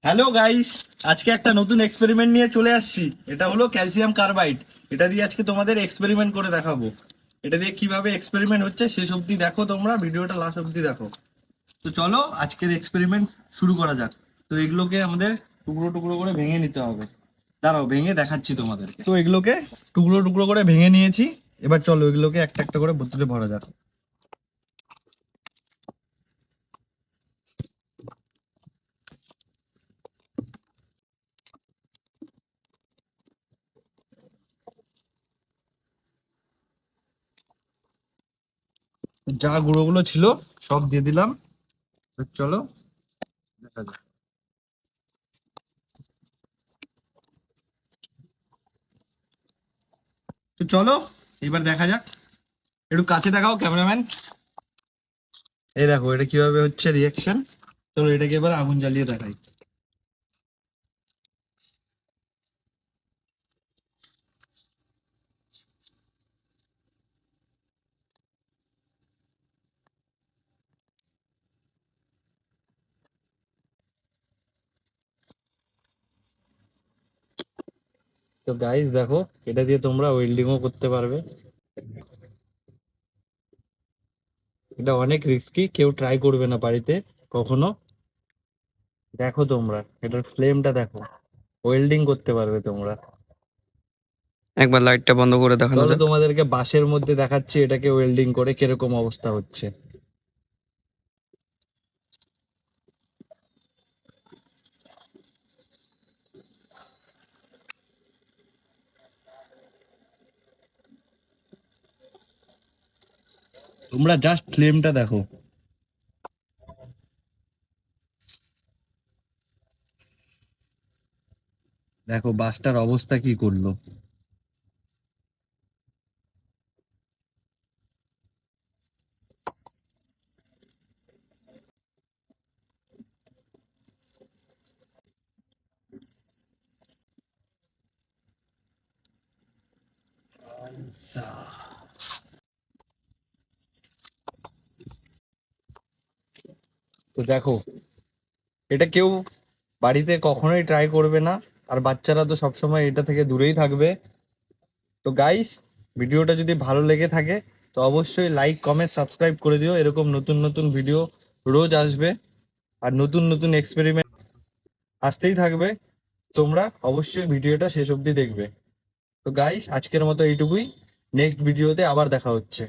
Hello guys, আজকে একটা নতুন এক্সপেরিমেন্ট নিয়ে চলে আসছি। এটা হলো ক্যালসিয়াম কার্বাইড। এটা দিয়ে আজকে তোমাদের এক্সপেরিমেন্ট করে দেখাবো। এটা দিয়ে কিভাবে এক্সপেরিমেন্ট হচ্ছে শেষ অবধি দেখো, তোমরা ভিডিওটা লাস্ট অবধি দেখো। তো চলো আজকের এক্সপেরিমেন্ট শুরু করা যাক। তো এগুলোকে আমাদের টুকরো টুকরো করে ভেঙে নিতে হবে। দাঁড়াও, ভেঙে দেখাচ্ছি তোমাদেরকে। তো এগুলোকে টুকরো টুকরো করে ভেঙে নিয়েছি। এবার চলো এগুলোকে একটা একটা করে বোতলে ভরা যাক। যা গুঁড়োগুলো ছিল সব দিয়ে দিলাম। তো চলো দেখা যাক। তো চলো এবার দেখা যাক। একটু কাছে দেখাও ক্যামেরাম্যান। এই দেখো এটা কিভাবে হচ্ছে রিয়াকশন। চলো এটাকে এবার আগুন জ্বালিয়ে দেখাই। তো গাইস দেখো, এটা দিয়ে তোমরা ওয়েল্ডিংও করতে পারবে। এটা অনেক রিস্কি, কেউ ট্রাই করবে না বাড়িতে কখনো। দেখো তোমরা এটার ফ্লেমটা দেখো, ওয়েল্ডিং করতে পারবে তোমরা। একবার লাইটটা বন্ধ করে দেখানো চলো যাক। তোমাদেরকে বাঁশের মধ্যে দেখাচ্ছি এটাকে ওয়েল্ডিং করে কিরকম অবস্থা হচ্ছে। তোমরা জাস্ট ফ্লেমটা দেখো। দেখো বাসটার অবস্থা কি করলো। তো দেখো, এটা কেউ বাড়িতে কখনোই ট্রাই করবে না। আর বাচ্চারা তো সবসময় এটা থেকে দূরেই থাকবে। তো গাইস, ভিডিওটা যদি ভালো লেগে থাকে তো অবশ্যই লাইক কমেন্ট সাবস্ক্রাইব করে দিও। এরকম নতুন নতুন ভিডিও রোজ আসবে, আর নতুন নতুন এক্সপেরিমেন্ট আসতেই থাকবে। তোমরা অবশ্যই ভিডিওটা শেষ অবধি দেখবে। তো গাইস, আজকের মতো এইটুকুই। নেক্সট ভিডিওতে আবার দেখা হচ্ছে।